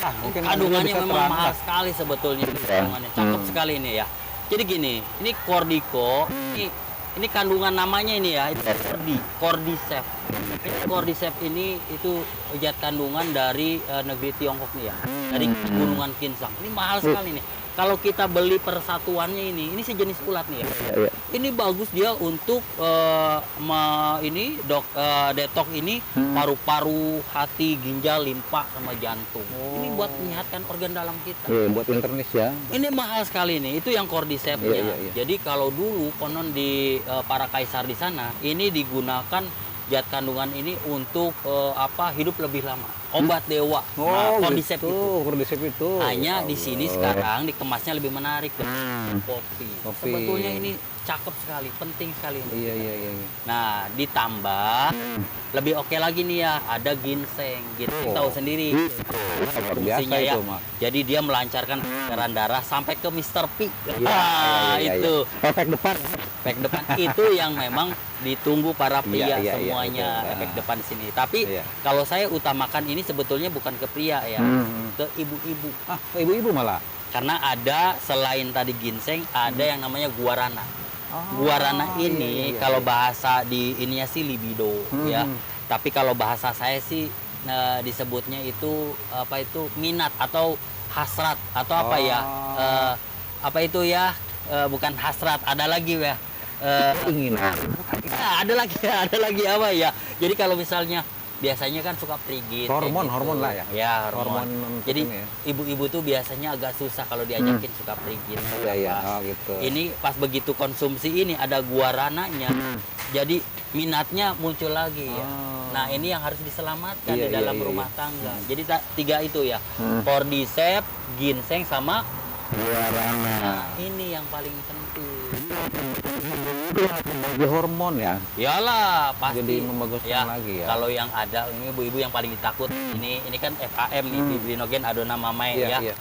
Mungkin Kandungannya bisa memang terang mahal lah. sekali sebetulnya kandungannya. Cakep sekali ini ya. Jadi gini, ini Cordiko, ini kandungan namanya ini ya, itu Cordyceps. Ini Cordyceps ini itu zat kandungan dari negeri Tiongkok nih ya, dari Gunungan Kinsang. Ini mahal sekali nih. Kalau kita beli persatuannya ini sejenis ulat nih ya. Iya. Ini bagus dia untuk detok ini paru-paru, hati, ginjal, limpa sama jantung. Ini buat menyehatkan organ dalam kita. Iya, buat internis ya. Ini mahal sekali nih, itu yang Cordyceps-nya. Iya. Jadi kalau dulu konon di para kaisar di sana, ini digunakan zat kandungan ini untuk hidup lebih lama. Obat dewa. Nah, Cordyceps gitu. itu. Cordyceps itu. Hanya Ya di sini Allah. sekarang dikemasnya lebih menarik dengan kopi. Kopi. Sebetulnya ini cakep sekali, penting sekali. Iya. Nah, ditambah lebih oke lagi nih ya, ada ginseng. Ginseng tahu sendiri. Luar biasa Fungsinya ya. itu, Mak. Jadi dia melancarkan peredaran darah sampai ke Mr. P. Iya. Itu. Efek depan. Efek depan itu yang memang ditunggu para pria Iya, semuanya, betul. efek depan di sini. Tapi Iya. kalau saya utamakan ini sebetulnya bukan ke pria ya, ke ibu-ibu. Ibu-ibu malah. Karena ada selain tadi ginseng, ada yang namanya guarana. Guarana ini iya. kalau bahasa di ininya sih libido ya. Tapi kalau bahasa saya sih disebutnya itu minat atau hasrat atau apa ya? Apa itu ya? Bukan hasrat, ada lagi ya. Keinginan. Ada lagi apa ya? Jadi kalau misalnya biasanya kan suka prigid. Hormon kayak gitu. lah ya. Ya, hormon. untuk Jadi ini ya. ibu-ibu tuh biasanya agak susah kalau diajakin suka prigid. Iya. Pas. Oh, gitu. Ini pas begitu konsumsi ini ada guarananya. Jadi minatnya muncul lagi ya. Nah, ini yang harus diselamatkan Iya, di dalam iya. rumah tangga. Jadi tiga itu ya. Cordyceps, ginseng sama Guarana. nah, ini yang paling penting. Bagi hormon ya. Iyalah, pasti. Jadi membaguskan lagi ya. Kalau yang ada ini ibu-ibu yang paling ditakut ini kan FAM nih, fibrinogen adenovirus mamae Iya, ya. iya.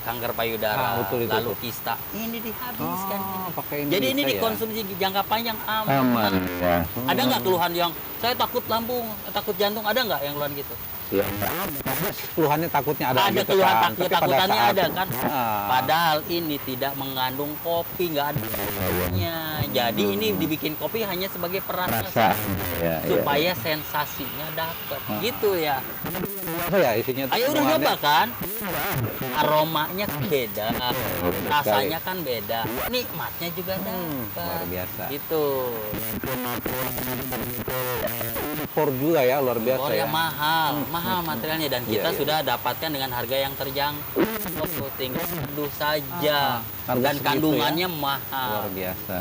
Kanker payudara, betul itu, lalu tuh. kista. Ini dihabiskan ini. Pakai ini Jadi ini bisa ya? dikonsumsi jangka panjang aman. Aman ya. Ada nggak keluhan yang saya takut lambung, takut jantung, ada nggak yang keluhan gitu? Ya, keluhannya takutnya ada gitu keluhan kan. takut Tapi pada takutannya saat- ada kan. Ah. Padahal ini tidak mengandung kopi, nggak ada kopinya. Jadi ini dibikin kopi hanya sebagai perasa Rasa. Ya, supaya sensasinya dapat. Gitu ya. Biasa ya isinya. Ayo udah bahannya. nyoba kan? Aromanya kan beda, betul rasanya kan beda, nikmatnya juga dapat. luar biasa. Gitu. Impor juga ya, luar biasa Oh ya ya. mahal materialnya dan kita Iya. sudah dapatkan dengan harga yang terjangkau, tinggal seduh saja Harga dan segitu kandungannya Luar mahal. biasa.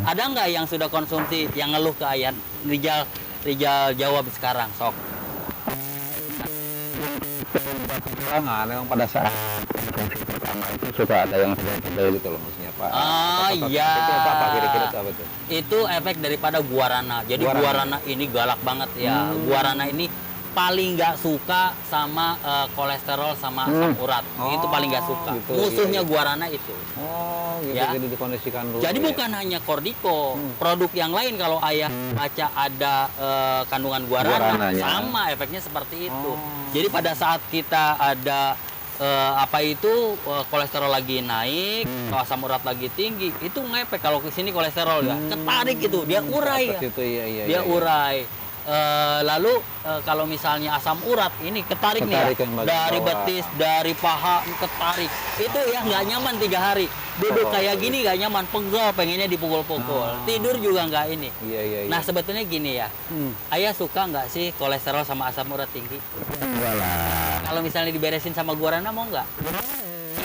Ada nggak yang sudah konsumsi yang ngeluh ke Ayan? Rijal jawab sekarang, sok. Jangan, memang pada saat konsumsi pertama itu suka ada yang sedih gitu loh maksudnya Pak. Iya. Itu apa kira-kira itu apa itu? Itu efek daripada guarana. Jadi Guarana. guarana ini galak banget ya. Guarana ini paling nggak suka sama kolesterol sama asam urat. Itu paling nggak suka. gitu, Musuhnya iya. guarana itu. Oh, gitu. Ya. Jadi dikondisikan dulu. Jadi ya. bukan hanya Cordiko, produk yang lain kalau ayah baca ada kandungan guarana, Guarananya. sama efeknya seperti itu. Jadi pada saat kita ada kolesterol lagi naik, asam urat lagi tinggi, itu ngepek kalau ke sini kolesterol ya, ketarik itu, dia urai ya. Atas itu, iya. Dia urai. Lalu kalau misalnya asam urat ini ketarik nih Ketarik ya, yang bagian dari bawah. betis, dari paha ketarik. Itu ya nggak nyaman 3 hari. Duduk kayak gini nggak nyaman, pegel, pengennya dipukul-pukul. Tidur juga nggak ini. Iya. Nah sebetulnya gini ya, ayah suka nggak sih kolesterol sama asam urat tinggi? Enggak lah. Kalau misalnya diberesin sama guarana mau nggak?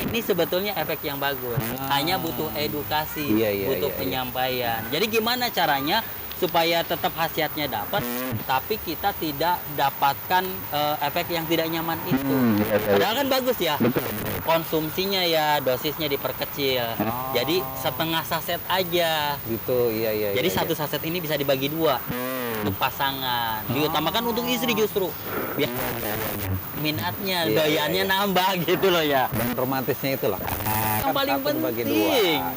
Ini sebetulnya efek yang bagus. Hanya butuh edukasi, Iya, butuh iya. penyampaian. Jadi gimana caranya supaya tetap khasiatnya dapat, tapi kita tidak dapatkan efek yang tidak nyaman itu. Iya. Padahal kan bagus ya. Konsumsinya ya dosisnya diperkecil. Jadi setengah saset aja. Gitu, iya. Jadi satu saset ini bisa dibagi 2 untuk pasangan. Diutamakan untuk istri justru. Biar minatnya, Iya, doyannya nambah gitu loh ya. Dan romantisnya itu lah. yang paling satu dibagi penting dua.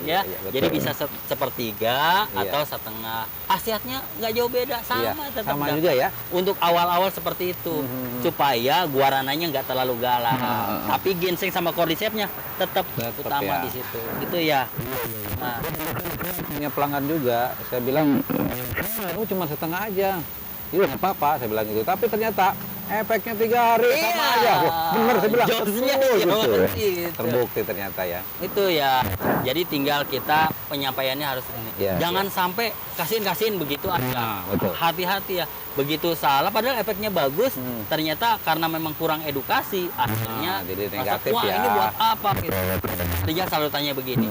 ya. Iya, betul. Jadi bisa sepertiga Iya. atau setengah. Khasiatnya nggak jauh beda, sama Iya, tetap sama dapat. juga ya. Untuk awal-awal seperti itu supaya guarananya nggak terlalu galak. Tapi ginseng sama cordycepsnya tetap Tetap utama ya. di situ. Itu ya. Nah, Punya pelanggan juga, saya bilang, lu cuma setengah aja. Iya nggak apa-apa, saya bilang gitu. Tapi ternyata efeknya 3 hari sama aja. Wah, bener saya bilang. Josnya betul, gitu. gitu. Terbukti ternyata ya. Itu ya. Jadi tinggal kita penyampaiannya harus ini. Iya, Jangan sampai kasihin begitu aja. Nah, betul. Hati-hati ya. Begitu salah padahal efeknya bagus, Hmm. ternyata karena memang kurang edukasi, akhirnya jadi merasa, negatif wah ya. ini buat apa gitu. Dia selalu tanya begini.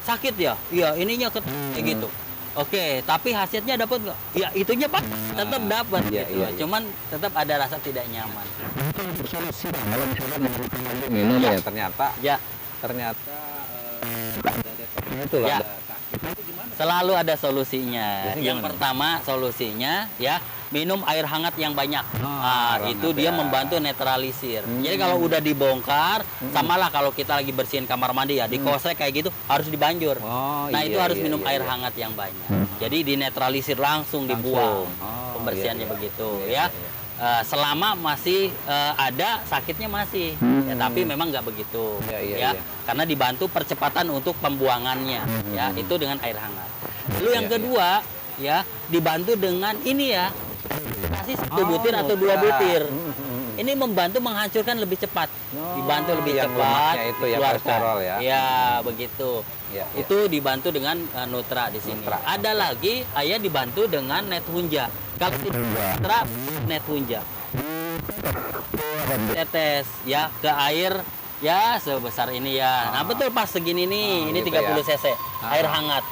Sakit ya? Iya, ininya kayak gitu. Oke, tapi hasilnya dapat nggak? Ya itunya Pak, tetap dapat Iya, gitu. iya, iya. Cuman tetap ada rasa tidak nyaman. Kalau misalnya minum ya ternyata Ya, ternyata ada deteknya itu loh, Ya. ada sakitnya itu gimana? selalu ada solusinya. Biasanya Yang gimana? pertama solusinya ya minum air hangat yang banyak. air Itu hangat dia ya. membantu netralisir. Jadi kalau udah dibongkar, samalah kalau kita lagi bersihin kamar mandi ya, dikosek kayak gitu harus dibanjur. Oh, Nah, itu iya, harus iya, minum iya, air iya. hangat yang banyak. Jadi dinetralisir langsung dibuang. Oh, Pembersihannya iya, iya. begitu Iya, ya. iya, iya. Selama masih ada sakitnya masih, ya, tapi memang nggak begitu Iya, iya, ya, iya. karena dibantu percepatan untuk pembuangannya ya, itu dengan air hangat. Lalu yang Iya, kedua ya dibantu dengan ini ya, kasih 1 butir atau 2 nutra. butir. Ini membantu menghancurkan lebih cepat, Oh, dibantu lebih yang cepat. lemaknya itu ya, dikeluarkan. kolesterol ya. Ya begitu. Iya, iya. Itu dibantu dengan Nutra di sini. Nutra. Ada lagi ayah dibantu dengan Net Hunja. Kalau tidak Nutra, Net Hunja. Tetes ya ke air ya sebesar ini ya. Nah, betul pas segini nih. Ini gitu 30 cc air hangat.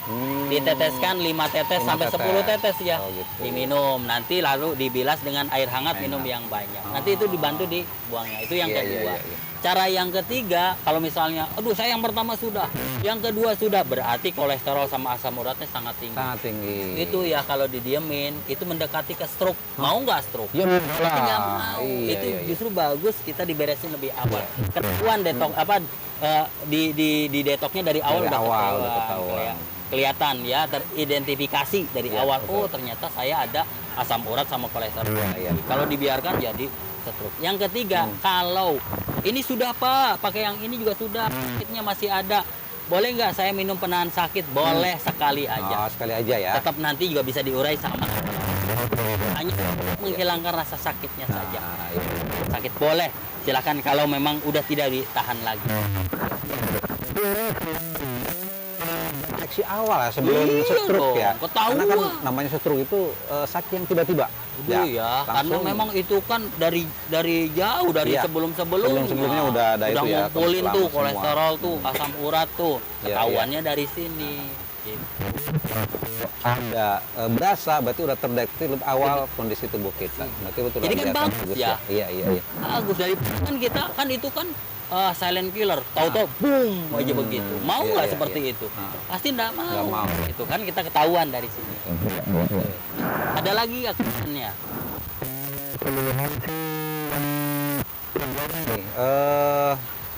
Diteteskan 5 tetes 5 sampai 10 tetes ya. Oh, gitu. Diminum. Nanti lalu dibilas dengan air hangat, minum yang banyak. Nanti itu dibantu dibuangnya. Itu yang Iya, kedua. iya, iya. Cara yang ketiga, kalau misalnya, aduh saya yang pertama sudah, yang kedua sudah, berarti kolesterol sama asam uratnya sangat tinggi. Sangat tinggi. Itu ya kalau didiemin, itu mendekati ke stroke. Mau nggak stroke? Ya Tapi lah. nggak mau. Iya, Itu iya, iya. justru bagus kita diberesin lebih awal. Ketahuan detok apa di detoknya dari awal Dari udah awal udah ketahuan. kelihatan ya, teridentifikasi dari Iya, awal. betul. Oh ternyata saya ada asam urat sama kolesterol. Iya, iya. Kalau dibiarkan jadi stroke. Yang ketiga, kalau ini sudah Pak, pakai yang ini juga sudah, sakitnya masih ada. Boleh nggak saya minum penahan sakit? Boleh sekali aja. Oh, sekali aja ya. Tetap nanti juga bisa diurai sama. Hanya menghilangkan rasa sakitnya saja. Nah, iya. Sakit boleh, silakan kalau memang udah tidak ditahan lagi. Deteksi awal ya sebelum Iya stroke dong, ya. ketahuan. Karena kan namanya stroke itu sakit yang tiba-tiba. Udah ya, karena langsung. memang itu kan dari jauh dari Iya. sebelum-sebelumnya udah ada itu ya, ngumpulin lama tuh semua. kolesterol tuh, asam urat tuh, Iya, ketahuannya dari sini. Gitu. Ada berasa berarti udah terdeteksi lebih awal kondisi tubuh kita. Berarti betul Jadi kan kelihatan bagus ya. Iya, iya, iya. Bagus dari kan kita kan itu kan silent killer, tahu-tahu boom aja begitu. Mau Iya, nggak iya, seperti iya. itu? Ah. Pasti nggak mau. Nggak mau. Itu kan kita ketahuan dari sini. Ada lagi akibatnya. Nih,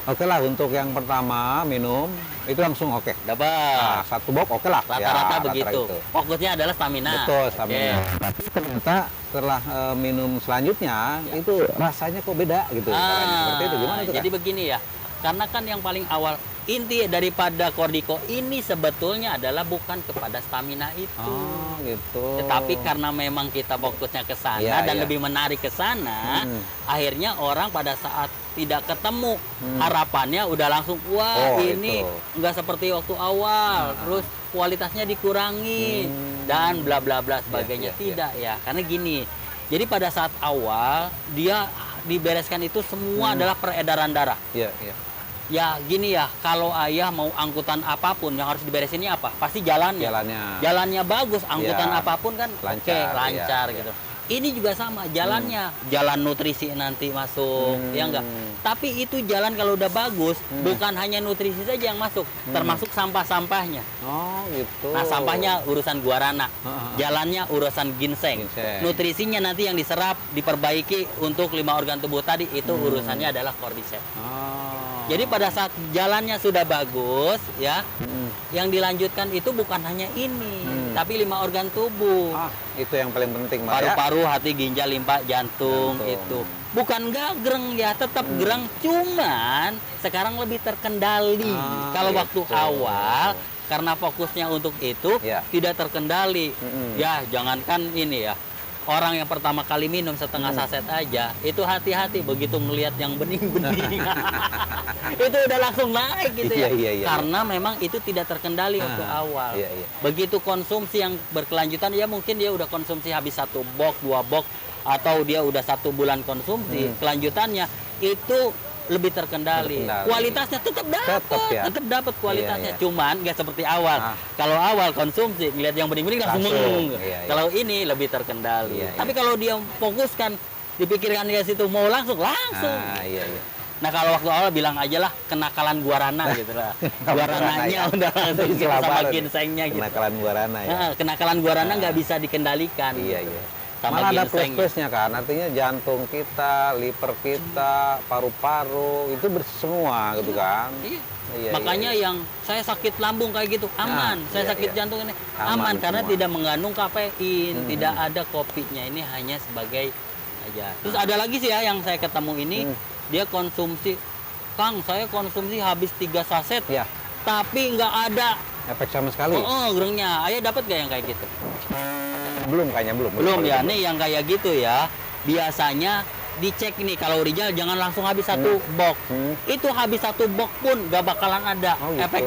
oke lah untuk yang pertama minum itu langsung oke. Dapat. Nah, 1 box oke lah. Rata-rata Ya, begitu. itu. Fokusnya adalah stamina. Betul, stamina. Oke. Tapi ternyata setelah minum selanjutnya itu rasanya kok beda gitu. Caranya seperti itu gimana itu? Jadi begini ya, karena kan yang paling awal inti daripada Cordico ini sebetulnya adalah bukan kepada stamina itu. Oh, gitu. Tetapi karena memang kita fokusnya ke sana Iya, dan iya. lebih menarik ke sana, akhirnya orang pada saat tidak ketemu harapannya udah langsung wah Oh, ini itu. nggak seperti waktu awal, terus kualitasnya dikurangi dan bla bla bla sebagainya. iya, Tidak ya, karena gini. Jadi pada saat awal dia dibereskan itu semua adalah peredaran darah. Iya, iya. Ya gini ya, kalau ayah mau angkutan apapun yang harus diberesinnya apa? Pasti jalannya. Jalannya bagus, angkutan Iya. apapun kan Lancar, lancar iya, gitu. Ini juga sama, jalannya, jalan nutrisi nanti masuk, ya enggak? Tapi itu jalan kalau udah bagus, bukan hanya nutrisi saja yang masuk, termasuk sampah-sampahnya. Oh, gitu. Nah, sampahnya urusan guarana, Heeh. jalannya urusan ginseng. Ginseng. Nutrisinya nanti yang diserap, diperbaiki untuk 5 organ tubuh tadi, itu urusannya adalah cordyceps. Oh, Jadi pada saat jalannya sudah bagus, ya, Mm-mm. yang dilanjutkan itu bukan hanya ini, tapi 5 organ tubuh. Itu yang paling penting, Mas, ya. Paru-paru, hati, ginjal, limpa, jantung, Jantung. itu. Bukan nggak gereng ya, tetap gereng, cuman sekarang lebih terkendali. Kalau waktu gitu. awal karena fokusnya untuk itu Ya. tidak terkendali. Mm-mm. Ya, jangankan ini ya. Orang yang pertama kali minum setengah saset aja, itu hati-hati begitu ngelihat yang bening-bening. Itu udah langsung naik gitu ya. Iya. Karena memang itu tidak terkendali waktu awal. Iya. Begitu konsumsi yang berkelanjutan, ya mungkin dia udah konsumsi habis 1 box, 2 box, atau dia udah 1 bulan konsumsi, kelanjutannya itu lebih terkendali. Kualitasnya tetap Tetap dapat kualitasnya. Iya. Cuman nggak seperti awal. Kalau awal konsumsi ngelihat yang bening-bening langsung meng. Iya. Kalau ini lebih terkendali. Iya. Tapi kalau dia fokuskan, dipikirkan dia situ mau langsung. Iya. Nah kalau waktu awal bilang aja lah kenakalan guarana gitu lah. Guarananya ya. udah langsung gitu Istilah sama baru nih. ginsengnya gitu. Kenakalan guarana ya. Nah, kenakalan guarana nggak bisa dikendalikan. Iya. Sama Malah ada ginsengnya. plus-plusnya kan, artinya jantung kita, liver kita, paru-paru itu bersih semua gitu kan. Iya. Iya, Makanya iya. yang saya sakit lambung kayak gitu aman, saya iya, sakit iya. jantung ini Aman aman karena semua. tidak mengandung kafein, tidak ada kopinya, ini hanya sebagai aja. Terus ada lagi sih ya yang saya ketemu ini, dia konsumsi, Kang, saya konsumsi habis 3 saset, Ya, tapi nggak ada efek sama sekali. gerengnya. Ayah dapat nggak yang kayak gitu? Belum kayaknya belum. Belum ya, nih yang kayak gitu ya. Biasanya dicek nih kalau original jangan langsung habis 1 box. Itu habis 1 box pun gak bakalan ada Oh, gitu. efek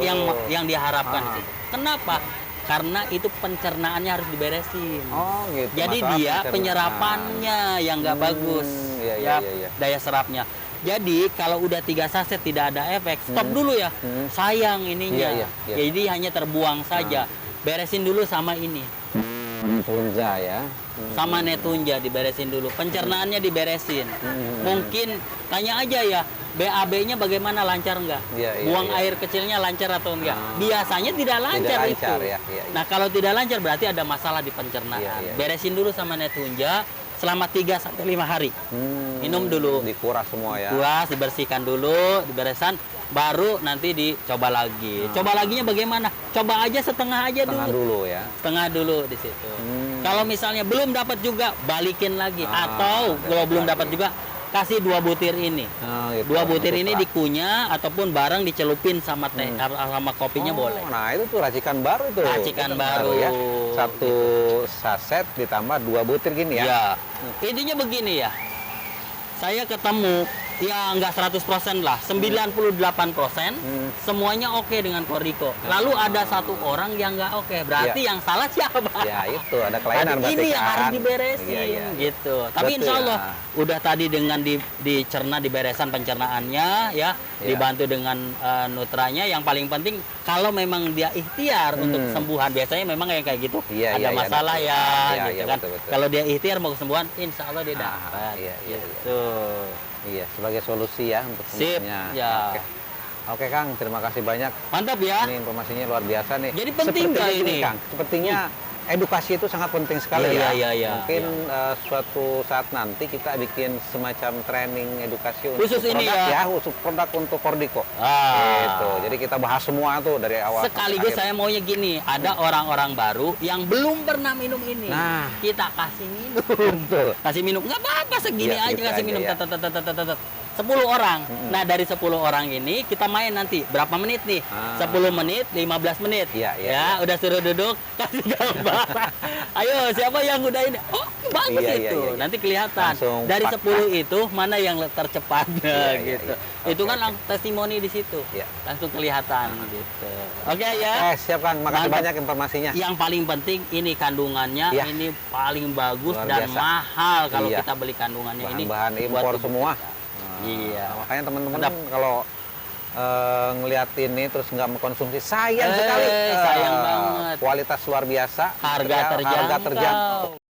yang diharapkan di situ. Kenapa? Karena itu pencernaannya harus diberesin. Oh gitu. Jadi Masalah dia pencernaan. penyerapannya yang nggak bagus. Iya. Daya serapnya. Jadi kalau udah 3 saset tidak ada efek, stop dulu ya. Sayang ininya. Iya. Jadi hanya terbuang saja. Beresin dulu sama ini. Tunja ya. Sama netunja diberesin dulu, pencernaannya diberesin. Mungkin tanya aja ya, BAB-nya bagaimana, lancar nggak? Iya, Buang iya. air kecilnya lancar atau enggak? Biasanya tidak lancar, Tidak itu. lancar, ya. Nah kalau tidak lancar berarti ada masalah di pencernaan. Iya. Beresin dulu sama netunja selama 3 sampai 5 hari. Minum dulu. Dikuras semua ya. Kuras, dibersihkan dulu, diberesan, baru nanti dicoba lagi. Coba laginya bagaimana? Coba aja setengah aja Tengah dulu. dulu ya. Setengah dulu di situ. Kalau misalnya belum dapat juga, balikin lagi. Atau ada kalau belum lagi. dapat juga, kasih 2 butir ini. Gitu. 2 butir ini Untuk dikunyah ataupun bareng dicelupin sama teh sama kopinya boleh. Nah itu tuh racikan baru tuh. Racikan Itu baru. ya. 1 saset ditambah 2 butir gini ya. Ya. Intinya begini ya. Saya ketemu ya nggak 100% lah, 98% semuanya oke dengan Cordiko. Lalu ada 1 orang yang nggak oke, berarti yang salah siapa? Ya itu ada kelainan berarti Ini yang kan. harus diberesin Iya. gitu. Tapi Betul, insya Allah ya. udah tadi dengan dicerna, diberesan pencernaannya ya, dibantu dengan nutranya. Yang paling penting kalau memang dia ikhtiar untuk kesembuhan, biasanya memang kayak gitu Iya, ada iya, masalah iya, ya, gitu iya, kan. betul. Kalau dia ikhtiar mau kesembuhan, insya Allah dia dapat. iya. Gitu. Iya, sebagai solusi ya untuk Sip, semuanya. ya. Oke Kang, terima kasih banyak. Mantap ya. Ini informasinya luar biasa nih. Jadi penting Sepertinya nggak gini, ini? Kang, sepertinya edukasi itu sangat penting sekali Iya, ya. iya, Mungkin suatu saat nanti kita bikin semacam training edukasi untuk Khusus ini produk ya? khusus produk untuk Cordiko. Ah. Gitu. Jadi kita bahas semua tuh dari awal Sekaligus sampai saya maunya gini, ada orang-orang baru yang belum pernah minum ini. Nah. Kita kasih minum. akhir. Betul. Kasih minum, nggak apa-apa segini Iya, aja gitu kasih aja, minum. ya. 10 orang. Nah, dari 10 orang ini kita main nanti berapa menit nih? 10 menit, 15 menit. Iya, iya, Ya, udah suruh duduk, kasih gambar. Ayo, siapa yang udah ini? Oh, bagus Iya, itu. iya. Nanti kelihatan. Langsung Dari fakta. 10 itu mana yang tercepat Iya, gitu. iya. Itu Oke, kan oke. testimoni di situ. Iya. Langsung kelihatan gitu. Oke ya. Siap Kang, makasih Mantap. banyak informasinya. Yang paling penting ini kandungannya, Iya. ini paling bagus Luar dan biasa. mahal kalau Iya. kita beli kandungannya ini. Bahan-bahan buat impor tubuh semua. kita. Iya. Nah, makanya teman-teman Sedap. kalau ngeliat ini terus nggak mengkonsumsi sayang sekali. Sayang banget. Kualitas luar biasa. Harga material, harga terjangkau. terjangkau.